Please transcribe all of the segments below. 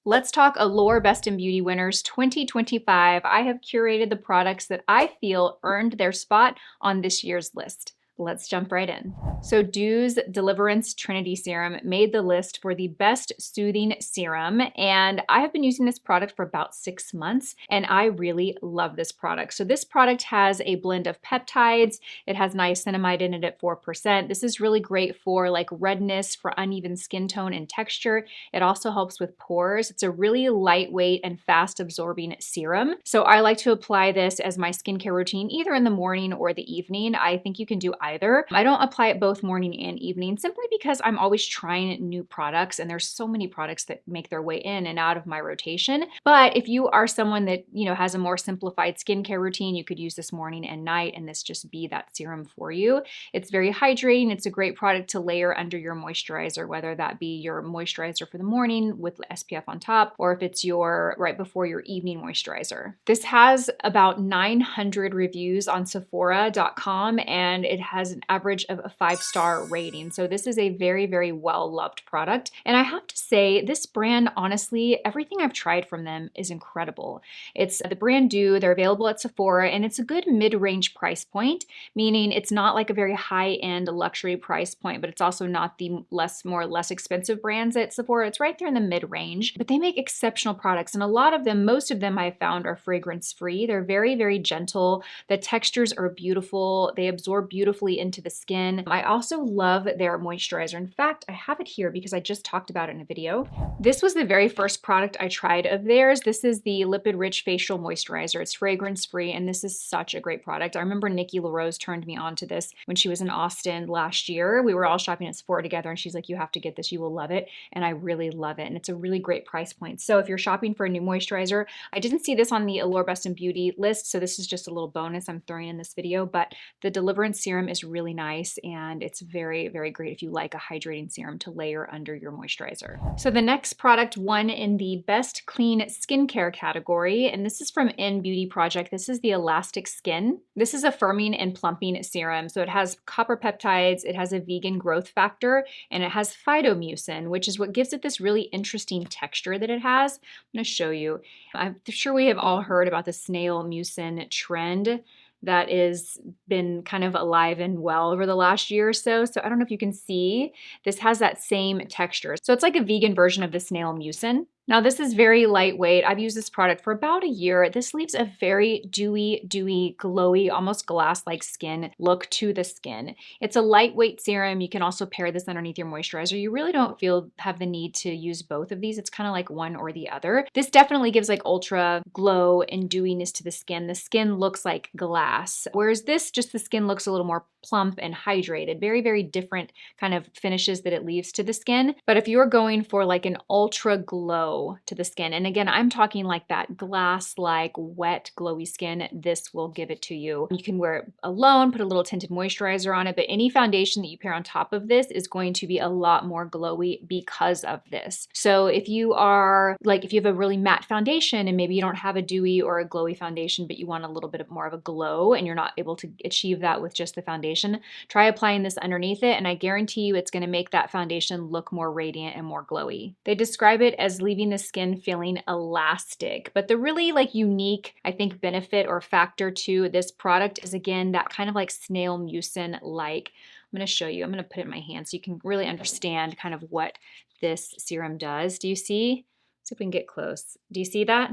Let's talk Allure Best in Beauty winners 2025. I have curated the products that I feel earned their spot on this year's list. Let's jump right in. So Dieux's Deliverance Trinity Serum made the list for the best soothing serum, and I have been using this product for about 6 months, and I really love this product. So this product has a blend of peptides. It has niacinamide in it at 4%. This is really great for like redness, for uneven skin tone and texture. It also helps with pores. It's a really lightweight and fast absorbing serum. So I like to apply this as my skincare routine either in the morning or the evening. I think you can do either. I don't apply it both morning and evening simply because I'm always trying new products, and there's so many products that make their way in and out of my rotation. But if you are someone that, has a more simplified skincare routine, you could use this morning and night and this just be that serum for you. It's very hydrating. It's a great product to layer under your moisturizer, whether that be your moisturizer for the morning with SPF on top, or if it's your right before your evening moisturizer. This has about 900 reviews on Sephora.com, and it has an average of a 5-star rating. So this is a very, very well-loved product. And I have to say, this brand, honestly, everything I've tried from them is incredible. It's the brand Dieux. They're available at Sephora, and it's a good mid-range price point, meaning it's not like a very high-end luxury price point, but it's also not the less expensive brands at Sephora. It's right there in the mid-range, but they make exceptional products. And a lot of them, most of them I've found are fragrance-free. They're very, very gentle. The textures are beautiful. They absorb beautifully into the skin. I also love their moisturizer. In fact, I have it here because I just talked about it in a video. This was the very first product I tried of theirs. This is the Lipid Rich Facial Moisturizer. It's fragrance-free, and this is such a great product. I remember Nikki LaRose turned me on to this when she was in Austin last year. We were all shopping at Sephora together, and she's like, you have to get this. You will love it. And I really love it. And it's a really great price point. So if you're shopping for a new moisturizer, I didn't see this on the Allure Best in Beauty list, so this is just a little bonus I'm throwing in this video, but the Deliverance Serum is really nice, and it's very, very great if you like a hydrating serum to layer under your moisturizer. So the next product won in the Best Clean Skincare category, and this is from N Beauty Project. This is the Elastic Skin. This is a firming and plumping serum. So it has copper peptides, it has a vegan growth factor, and it has phytomucin, which is what gives it this really interesting texture that it has. I'm going to show you. I'm sure we have all heard about the snail mucin trend that has been kind of alive and well over the last year or so. So I don't know if you can see, this has that same texture. So it's like a vegan version of the snail mucin. Now this is very lightweight. I've used this product for about a year. This leaves a very dewy, glowy, almost glass-like skin look to the skin. It's a lightweight serum. You can also pair this underneath your moisturizer. You really don't have the need to use both of these. It's kind of like one or the other. This definitely gives like ultra glow and dewiness to the skin. The skin looks like glass, whereas this, just the skin looks a little more plump and hydrated. Very, very different kind of finishes that it leaves to the skin. But if you're going for like an ultra glow to the skin, and again, I'm talking like that glass-like wet glowy skin, this will give it to you. You can wear it alone, put a little tinted moisturizer on it, but any foundation that you pair on top of this is going to be a lot more glowy because of this. So if you are like, if you have a really matte foundation and maybe you don't have a dewy or a glowy foundation, but you want a little bit more of a glow and you're not able to achieve that with just the foundation, try applying this underneath it, and I guarantee you it's going to make that foundation look more radiant and more glowy. They describe it as leaving the skin feeling elastic, but the really like unique, I think, benefit or factor to this product is again that kind of like snail mucin like. I'm going to show you. I'm going to put it in my hand so you can really understand kind of what this serum does. Do you see? Let's see if we can get close. Do you see that?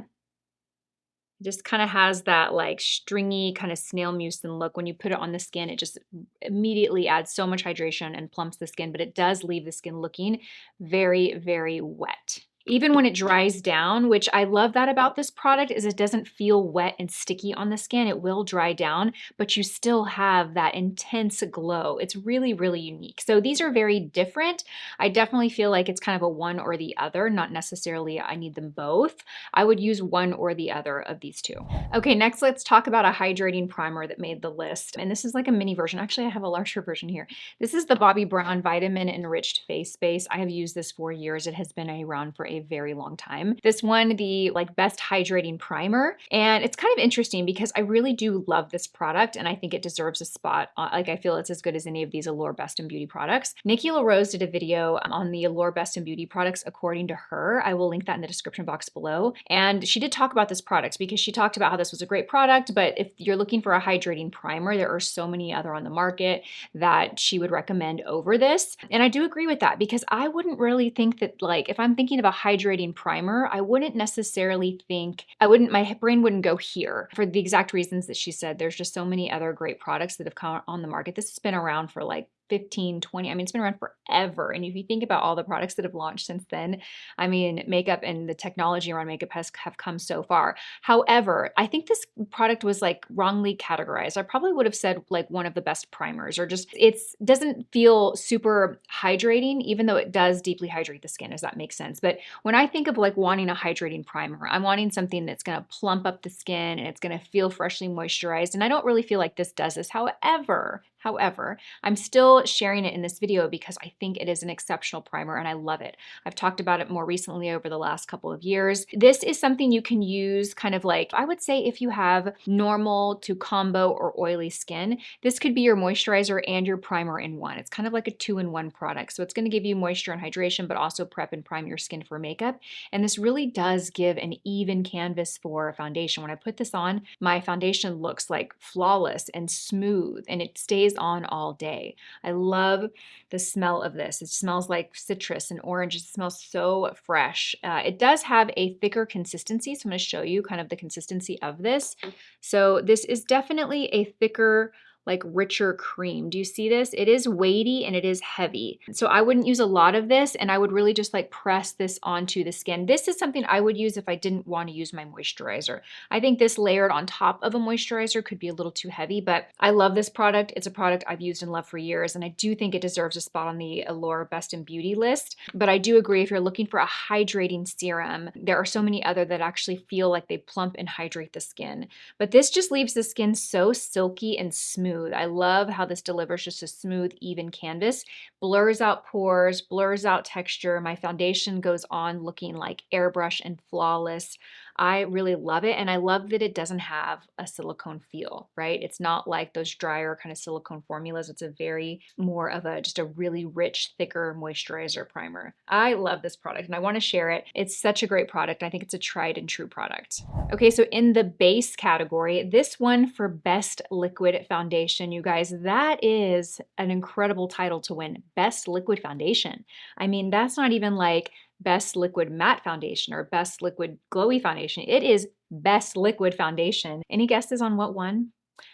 It just kind of has that like stringy kind of snail mucin look. When you put it on the skin, it just immediately adds so much hydration and plumps the skin, but it does leave the skin looking very, very wet. Even when it dries down, which I love that about this product, is it doesn't feel wet and sticky on the skin. It will dry down, but you still have that intense glow. It's really, really unique. So these are very different. I definitely feel like it's kind of a one or the other, not necessarily I need them both. I would use one or the other of these two. Okay, next let's talk about a hydrating primer that made the list. And this is like a mini version. Actually, I have a larger version here. This is the Bobbi Brown Vitamin Enriched Face Base. I have used this for years. It has been around for a a very long time. This one, the like best hydrating primer, and it's kind of interesting because I really do love this product and I think it deserves a spot. Like I feel it's as good as any of these Allure Best in Beauty products. Nikki LaRose did a video on the Allure Best in Beauty products according to her. I will link that in the description box below. And she did talk about this product because she talked about how this was a great product, but if you're looking for a hydrating primer, there are so many other on the market that she would recommend over this. And I do agree with that because I wouldn't really think that, like, if I'm thinking of a hydrating primer, I wouldn't necessarily think, my brain wouldn't go here for the exact reasons that she said. There's just so many other great products that have come on the market. This has been around for like 15, 20, I mean, it's been around forever. And if you think about all the products that have launched since then, I mean, makeup and the technology around makeup have come so far. However, I think this product was like wrongly categorized. I probably would have said like one of the best primers, or just it doesn't feel super hydrating, even though it does deeply hydrate the skin, if that makes sense. But when I think of like wanting a hydrating primer, I'm wanting something that's going to plump up the skin and it's going to feel freshly moisturized. And I don't really feel like this does this. However, I'm still sharing it in this video because I think it is an exceptional primer and I love it. I've talked about it more recently over the last couple of years. This is something you can use kind of like, I would say if you have normal to combo or oily skin, this could be your moisturizer and your primer in one. It's kind of like a 2-in-1 product. So it's going to give you moisture and hydration, but also prep and prime your skin for makeup. And this really does give an even canvas for foundation. When I put this on, my foundation looks like flawless and smooth and it stays on all day. I love the smell of this. It smells like citrus and orange. It smells so fresh. It does have a thicker consistency, so I'm going to show you kind of the consistency of this. So this is definitely a thicker, like richer cream. Do you see this? It is weighty and it is heavy. So I wouldn't use a lot of this and I would really just like press this onto the skin. This is something I would use if I didn't want to use my moisturizer. I think this layered on top of a moisturizer could be a little too heavy, but I love this product. It's a product I've used and loved for years, and I do think it deserves a spot on the Allure Best in Beauty list. But I do agree if you're looking for a hydrating serum, there are so many other that actually feel like they plump and hydrate the skin. But this just leaves the skin so silky and smooth. I love how this delivers just a smooth, even canvas, blurs out pores, blurs out texture. My foundation goes on looking like airbrush and flawless. I really love it, and I love that it doesn't have a silicone feel, right? It's not like those drier kind of silicone formulas. It's a very more of just a really rich, thicker moisturizer primer. I love this product and I want to share it. It's such a great product. I think it's a tried and true product. Okay, so in the base category, this one for Best Liquid Foundation, you guys, that is an incredible title to win. Best Liquid Foundation. I mean, that's not even like Best Liquid Matte Foundation or Best Liquid Glowy Foundation. It is Best Liquid Foundation. Any guesses on what won?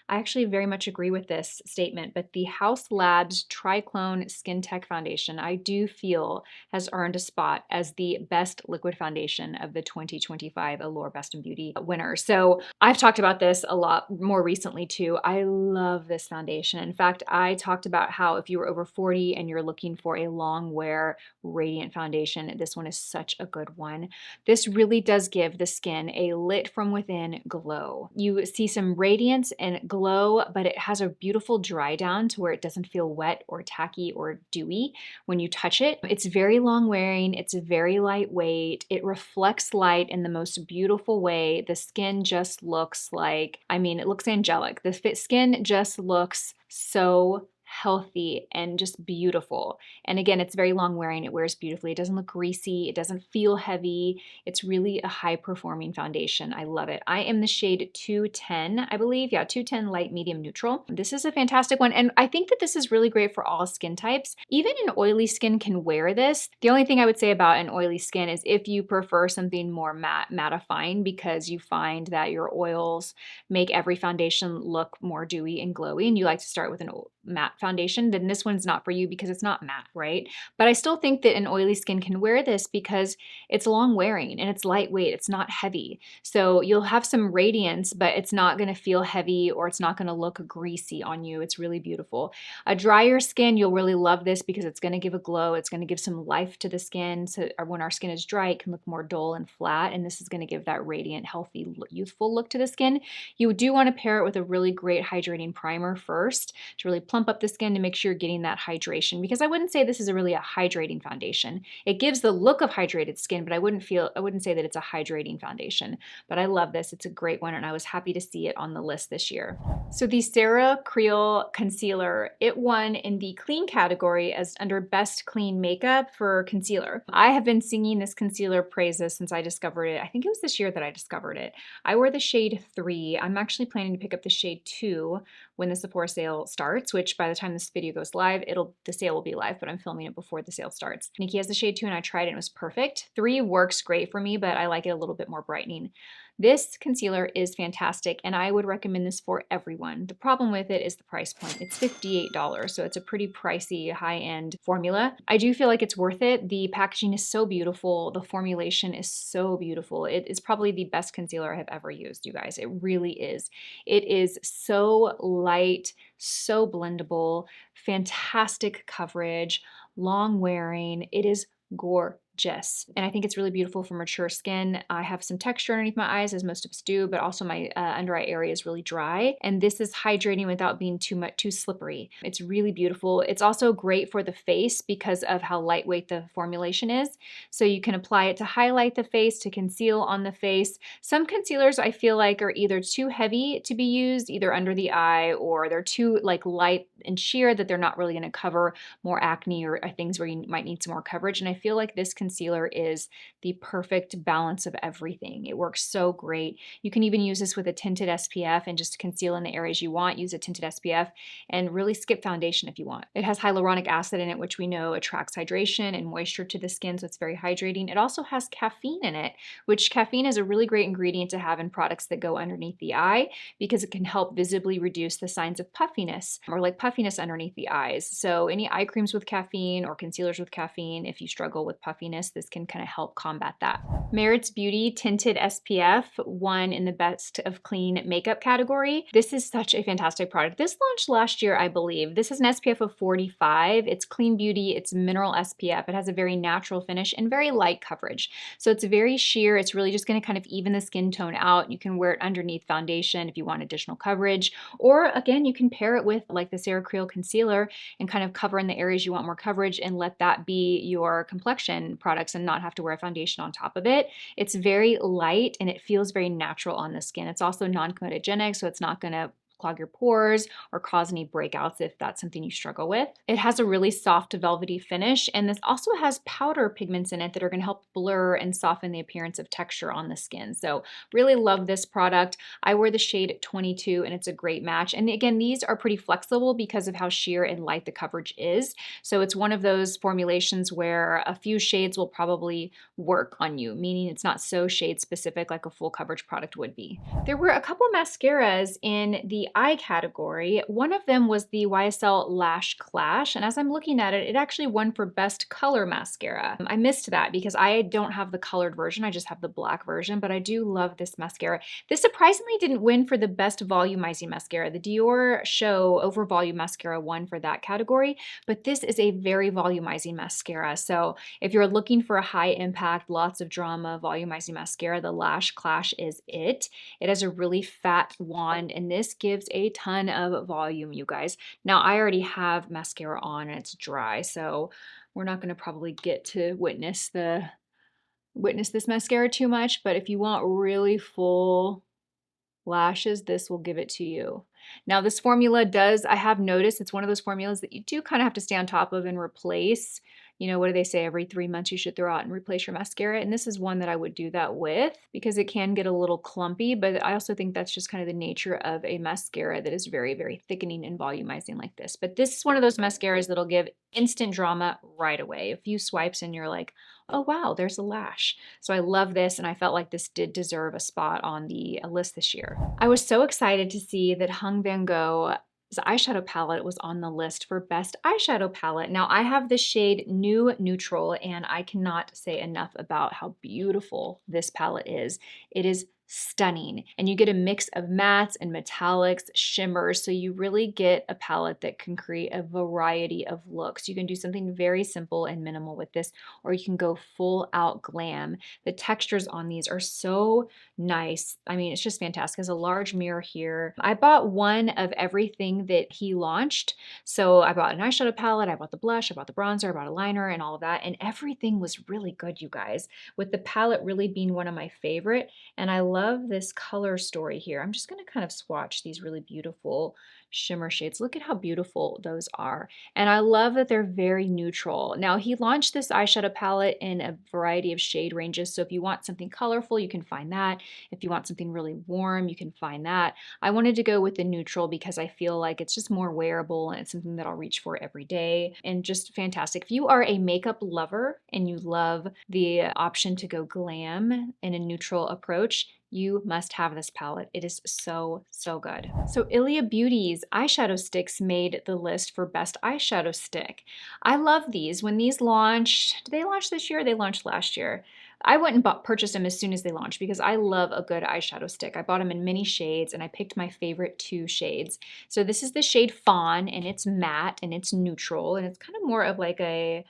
I actually very much agree with this statement, but the Haus Labs Triclone Skin Tech Foundation, I do feel has earned a spot as the best liquid foundation of the 2025 Allure Best in Beauty winners. So I've talked about this a lot more recently too. I love this foundation. In fact, I talked about how if you were over 40 and you're looking for a long wear radiant foundation, this one is such a good one. This really does give the skin a lit from within glow. You see some radiance and glow, but it has a beautiful dry down to where it doesn't feel wet or tacky or dewy when you touch it. It's very long wearing. It's very lightweight. It reflects light in the most beautiful way. The skin just looks like, I mean, it looks angelic. The skin just looks so healthy and just beautiful. And again, it's very long wearing. It wears beautifully. It doesn't look greasy. It doesn't feel heavy. It's really a high performing foundation. I love it. I am the shade 210, I believe. Yeah, 210 light medium neutral. This is a fantastic one. And I think that this is really great for all skin types. Even an oily skin can wear this. The only thing I would say about an oily skin is if you prefer something more mattifying because you find that your oils make every foundation look more dewy and glowy and you like to start with an matte foundation, then this one's not for you because it's not matte, right? But I still think that an oily skin can wear this because it's long wearing and it's lightweight. It's not heavy. So you'll have some radiance, but it's not going to feel heavy or it's not going to look greasy on you. It's really beautiful. A drier skin, you'll really love this because it's going to give a glow. It's going to give some life to the skin. So when our skin is dry, it can look more dull and flat. And this is going to give that radiant, healthy, youthful look to the skin. You do want to pair it with a really great hydrating primer first to really plump up the skin to make sure you're getting that hydration, because I wouldn't say this is really a hydrating foundation. It gives the look of hydrated skin, but I wouldn't say that it's a hydrating foundation. But I love this. It's a great one, and I was happy to see it on the list this year. So the Serum Creole Concealer, it won in the clean category as under Best Clean Makeup for concealer. I have been singing this concealer praises since I discovered it. I think it was this year that I discovered it. I wear the shade 3. I'm actually planning to pick up the shade 2 when the Sephora sale starts, which by the time this video goes live, the sale will be live, but I'm filming it before the sale starts. Nikki has the shade 2 and I tried it and it was perfect. 3 works great for me, but I like it a little bit more brightening. This concealer is fantastic and I would recommend this for everyone. The problem with it is the price point. It's $58, so it's a pretty pricey high-end formula. I do feel like it's worth it. The packaging is so beautiful. The formulation is so beautiful. It is probably the best concealer I have ever used, you guys. It really is. It is so light, so blendable, fantastic coverage, long wearing. It is gorgeous. And I think it's really beautiful for mature skin. I have some texture underneath my eyes, as most of us do, but also my under eye area is really dry. And this is hydrating without being too slippery. It's really beautiful. It's also great for the face because of how lightweight the formulation is. So you can apply it to highlight the face, to conceal on the face. Some concealers I feel like are either too heavy to be used either under the eye, or they're too like light and sheer that they're not really going to cover more acne or things where you might need some more coverage. And I feel like this concealer is the perfect balance of everything. It works so great. You can even use this with a tinted SPF and just conceal in the areas you want. Use a tinted SPF and really skip foundation if you want. It has hyaluronic acid in it, which we know attracts hydration and moisture to the skin, so it's very hydrating. It also has caffeine in it, which caffeine is a really great ingredient to have in products that go underneath the eye because it can help visibly reduce the signs of puffiness or like puffiness underneath the eyes. So any eye creams with caffeine or concealers with caffeine, if you struggle with puffiness, this can kind of help combat that. Merit's Beauty Tinted SPF won in the Best of Clean Makeup category. This is such a fantastic product. This launched last year, I believe. This is an SPF of 45. It's clean beauty. It's mineral SPF. It has a very natural finish and very light coverage. So it's very sheer. It's really just going to kind of even the skin tone out. You can wear it underneath foundation if you want additional coverage. Or again, you can pair it with like the Serum Creole Concealer and kind of cover in the areas you want more coverage and let that be your complexion products and not have to wear a foundation on top of it. It's very light and it feels very natural on the skin. It's also non-comedogenic, so it's not going to clog your pores or cause any breakouts if that's something you struggle with. It has a really soft velvety finish, and this also has powder pigments in it that are going to help blur and soften the appearance of texture on the skin. So really love this product. I wear the shade 22 and it's a great match. And again, these are pretty flexible because of how sheer and light the coverage is. So it's one of those formulations where a few shades will probably work on you, meaning it's not so shade specific like a full coverage product would be. There were a couple mascaras in the eye category. One of them was the YSL Lash Clash, and as I'm looking at it, it actually won for Best Color Mascara. I missed that because I don't have the colored version, I just have the black version, but I do love this mascara. This surprisingly didn't win for the Best Volumizing Mascara. The Dior Show Over Volume Mascara won for that category, but this is a very volumizing mascara. So if you're looking for a high impact, lots of drama volumizing mascara, the Lash Clash is it. It has a really fat wand, and this gives a ton of volume, you guys. Now, I already have mascara on and it's dry, so we're not going to probably get to witness this mascara too much, but if you want really full lashes, this will give it to you. Now, this formula I have noticed it's one of those formulas that you do kind of have to stay on top of and replace. You know, what do they say? Every 3 months you should throw out and replace your mascara. And this is one that I would do that with because it can get a little clumpy, but I also think that's just kind of the nature of a mascara that is very, very thickening and volumizing like this. But this is one of those mascaras that'll give instant drama right away. A few swipes and you're like, oh wow, there's a lash. So I love this, and I felt like this did deserve a spot on the list this year. I was so excited to see that Hung Van Gogh eyeshadow palette was on the list for Best Eyeshadow Palette. Now, I have the shade New Neutral, and I cannot say enough about how beautiful this palette is. It is stunning. And you get a mix of mattes and metallics, shimmers, so you really get a palette that can create a variety of looks. You can do something very simple and minimal with this, or you can go full out glam. The textures on these are so nice. I mean, it's just fantastic. There's a large mirror here. I bought one of everything that he launched. So I bought an eyeshadow palette, I bought the blush, I bought the bronzer, I bought a liner and all of that. And everything was really good, you guys, with the palette really being one of my favorite. And I love this color story here. I'm just going to kind of swatch these really beautiful shimmer shades. Look at how beautiful those are. And I love that they're very neutral. Now, he launched this eyeshadow palette in a variety of shade ranges. So if you want something colorful, you can find that. If you want something really warm, you can find that. I wanted to go with the neutral because I feel like it's just more wearable and it's something that I'll reach for every day, and just fantastic. If you are a makeup lover and you love the option to go glam in a neutral approach, you must have this palette. It is so, so good. So ILIA Beauty's eyeshadow sticks made the list for best eyeshadow stick. I love these. When these launched, did they launch this year? They launched last year. I went and purchased them as soon as they launched because I love a good eyeshadow stick. I bought them in many shades and I picked my favorite 2 shades. So this is the shade Fawn, and it's matte and it's neutral, and it's kind of more of like a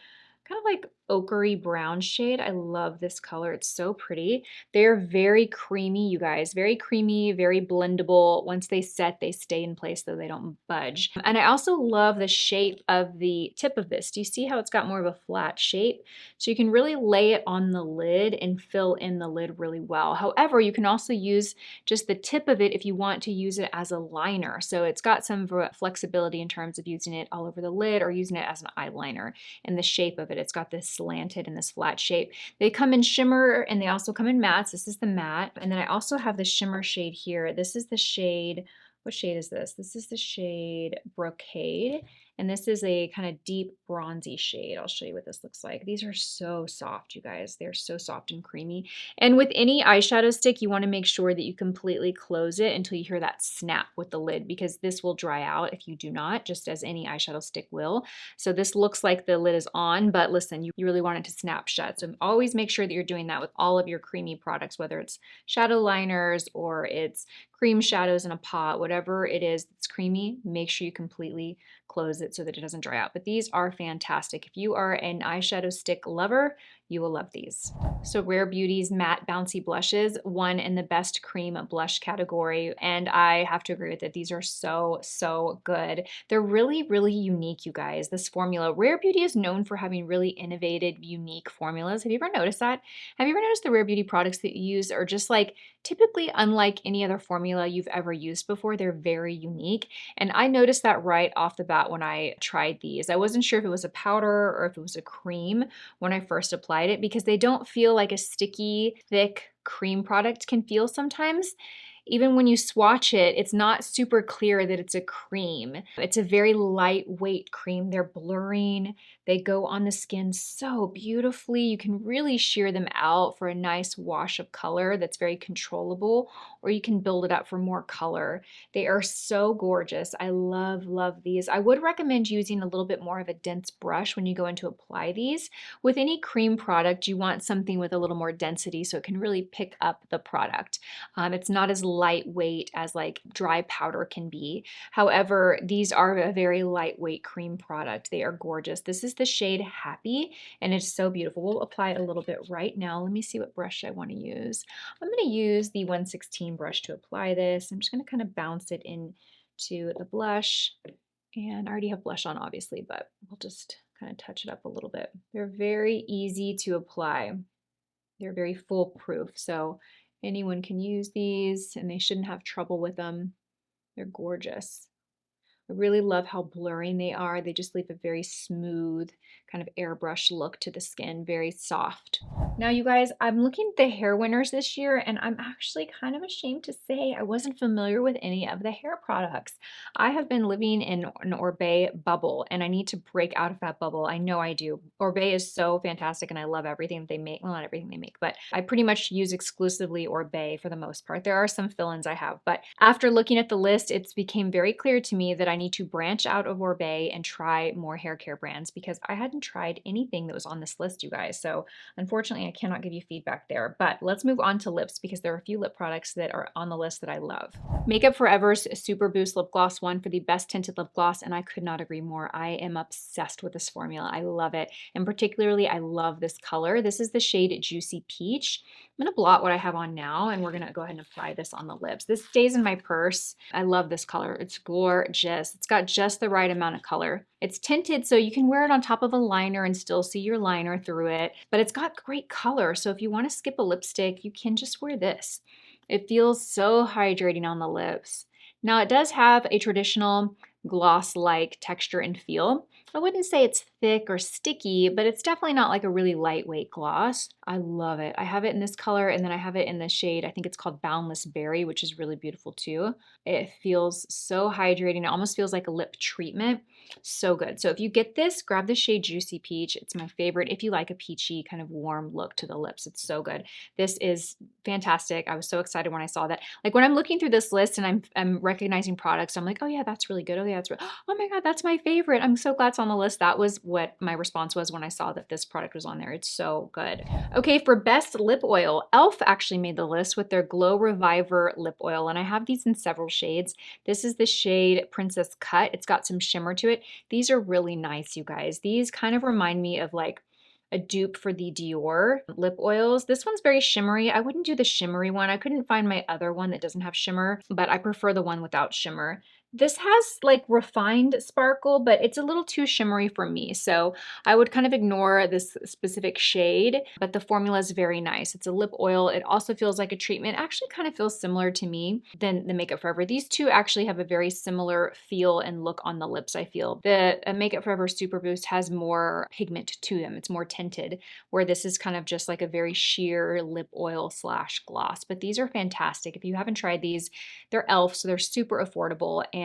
ochery brown shade. I love this color. It's so pretty. They're very creamy, you guys. Very creamy, very blendable. Once they set, they stay in place, though they don't budge. And I also love the shape of the tip of this. Do you see how it's got more of a flat shape? So you can really lay it on the lid and fill in the lid really well. However, you can also use just the tip of it if you want to use it as a liner. So it's got some flexibility in terms of using it all over the lid or using it as an eyeliner. And the shape of it, it's got this slanted and this flat shape. They come in shimmer and they also come in mattes. This is the matte. And then I also have the shimmer shade here. This is the shade, what shade is this? This is the shade Brocade. And this is a kind of deep bronzy shade. I'll show you what this looks like. These are so soft, you guys. They're so soft and creamy. And with any eyeshadow stick, you want to make sure that you completely close it until you hear that snap with the lid, because this will dry out if you do not, just as any eyeshadow stick will. So this looks like the lid is on, but listen, you really want it to snap shut. So always make sure that you're doing that with all of your creamy products, whether it's shadow liners or it's cream shadows in a pot, whatever it is that's creamy, make sure you completely close it so that it doesn't dry out. But these are fantastic. If you are an eyeshadow stick lover, you will love these. So Rare Beauty's Matte Bouncy Blushes won in the Best Cream Blush category, and I have to agree with it. These are so, so good. They're really, really unique, you guys, this formula. Rare Beauty is known for having really innovative, unique formulas. Have you ever noticed that? Have you ever noticed the Rare Beauty products that you use are just like typically unlike any other formula you've ever used before? They're very unique. And I noticed that right off the bat when I tried these. I wasn't sure if it was a powder or if it was a cream when I first applied it, because they don't feel like a sticky, thick cream product can feel sometimes. Even when you swatch it, it's not super clear that it's a cream. It's a very lightweight cream. They're blurring. They go on the skin so beautifully. You can really sheer them out for a nice wash of color that's very controllable, or you can build it up for more color. They are so gorgeous. I love, love these. I would recommend using a little bit more of a dense brush when you go in to apply these. With any cream product, you want something with a little more density so it can really pick up the product. It's not as lightweight as like dry powder can be. However, these are a very lightweight cream product. They are gorgeous. This is the shade Happy, and it's so beautiful. We'll apply it a little bit right now. Let me see what brush I want to use. I'm going to use the 116 brush to apply this. I'm just going to kind of bounce it into the blush. And I already have blush on, obviously, but we'll just kind of touch it up a little bit. They're very easy to apply. They're very foolproof. So anyone can use these and they shouldn't have trouble with them. They're gorgeous. I really love how blurring they are. They just leave a very smooth kind of airbrush look to the skin, very soft. Now, you guys, I'm looking at the hair winners this year, and I'm actually kind of ashamed to say I wasn't familiar with any of the hair products. I have been living in an Oribe bubble, and I need to break out of that bubble. I know I do. Oribe is so fantastic, and I love everything that they make. Well, not everything they make, but I pretty much use exclusively Oribe for the most part. There are some fill-ins I have, but after looking at the list, it became very clear to me that I need to branch out of Oribe and try more hair care brands, because I hadn't tried anything that was on this list, you guys. So unfortunately, I cannot give you feedback there. But let's move on to lips because there are a few lip products that are on the list that I love. Makeup Forever's Super Boost Lip Gloss won for the best tinted lip gloss, and I could not agree more. I am obsessed with this formula. I love it. And particularly, I love this color. This is the shade Juicy Peach. I'm gonna blot what I have on now, and we're gonna go ahead and apply this on the lips. This stays in my purse. I love this color. It's gorgeous. It's got just the right amount of color. It's tinted, so you can wear it on top of a liner and still see your liner through it, but it's got great color. So if you wanna skip a lipstick, you can just wear this. It feels so hydrating on the lips. Now it does have a traditional gloss-like texture and feel. I wouldn't say it's thick or sticky, but it's definitely not like a really lightweight gloss. I love it. I have it in this color, and then I have it in the shade, I think it's called Boundless Berry, which is really beautiful too. It feels so hydrating. It almost feels like a lip treatment. So good. So if you get this, grab the shade Juicy Peach. It's my favorite if you like a peachy kind of warm look to the lips. It's so good. This is fantastic. I was so excited when I saw that. Like when I'm looking through this list and I'm recognizing products, I'm like, oh yeah, that's really good. Oh yeah, that's really, oh my God, that's my favorite. I'm so glad it's on the list. That was what my response was when I saw that this product was on there. It's so good. Okay, for best lip oil, e.l.f. actually made the list with their Glow Reviver lip oil, and I have these in several shades. This is the shade Princess Cut. It's got some shimmer to it. These are really nice, you guys. These kind of remind me of like a dupe for the Dior lip oils. This one's very shimmery. I wouldn't do the shimmery one. I couldn't find my other one that doesn't have shimmer, but I prefer the one without shimmer. This has like refined sparkle, but it's a little too shimmery for me. So I would kind of ignore this specific shade, but the formula is very nice. It's a lip oil. It also feels like a treatment. It actually kind of feels similar to me than the Makeup Forever. These two actually have a very similar feel and look on the lips, I feel. The Makeup Forever Super Boost has more pigment to them. It's more tinted, where this is kind of just like a very sheer lip oil / gloss. But these are fantastic. If you haven't tried these, they're e.l.f., so they're super affordable, and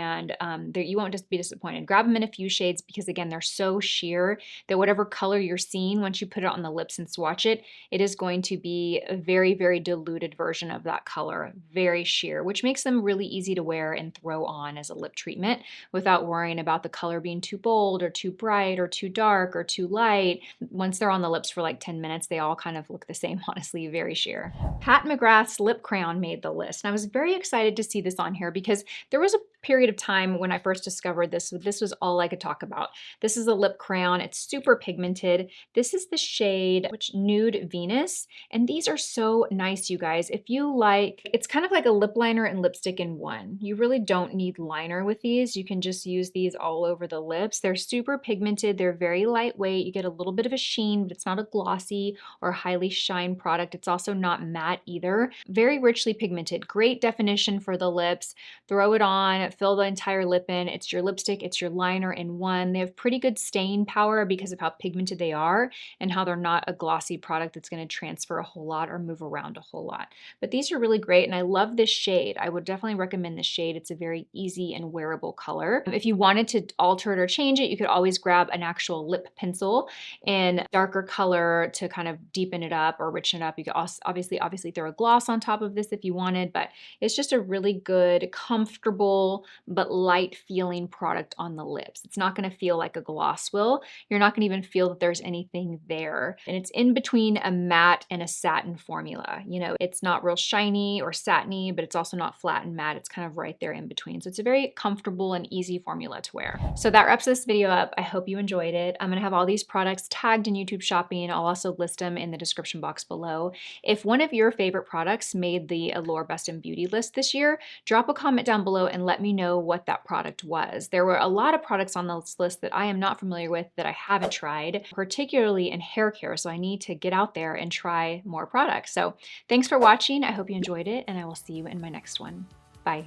you won't just be disappointed. Grab them in a few shades because again, they're so sheer that whatever color you're seeing, once you put it on the lips and swatch it, it is going to be a very, very diluted version of that color, very sheer, which makes them really easy to wear and throw on as a lip treatment without worrying about the color being too bold or too bright or too dark or too light. Once they're on the lips for like 10 minutes, they all kind of look the same, honestly, very sheer. Pat McGrath's Lip Crayon made the list, and I was very excited to see this on here because there was a period of time when I first discovered this, this was all I could talk about. This is a lip crayon. It's super pigmented. This is the shade Nude Venus, and these are so nice, you guys. If you like, it's kind of like a lip liner and lipstick in one. You really don't need liner with these. You can just use these all over the lips. They're super pigmented. They're very lightweight. You get a little bit of a sheen, but it's not a glossy or highly shine product. It's also not matte either. Very richly pigmented. Great definition for the lips. Throw it on, fill the entire lip in. It's your lipstick, it's your liner in one. They have pretty good stain power because of how pigmented they are and how they're not a glossy product that's going to transfer a whole lot or move around a whole lot. But these are really great, and I love this shade. I would definitely recommend this shade. It's a very easy and wearable color. If you wanted to alter it or change it, you could always grab an actual lip pencil in darker color to kind of deepen it up or richen it up. You could also obviously throw a gloss on top of this if you wanted, but it's just a really good, comfortable, but light feeling product on the lips. It's not going to feel like a gloss will. You're not going to even feel that there's anything there. And it's in between a matte and a satin formula. You know, it's not real shiny or satiny, but it's also not flat and matte. It's kind of right there in between. So it's a very comfortable and easy formula to wear. So that wraps this video up. I hope you enjoyed it. I'm going to have all these products tagged in YouTube Shopping. I'll also list them in the description box below. If one of your favorite products made the Allure Best in Beauty list this year, drop a comment down below and let me know what that product was. There were a lot of products on this list that I am not familiar with, that I haven't tried, particularly in hair care, so I need to get out there and try more products. So thanks for watching. I hope you enjoyed it, and I will see you in my next one. Bye.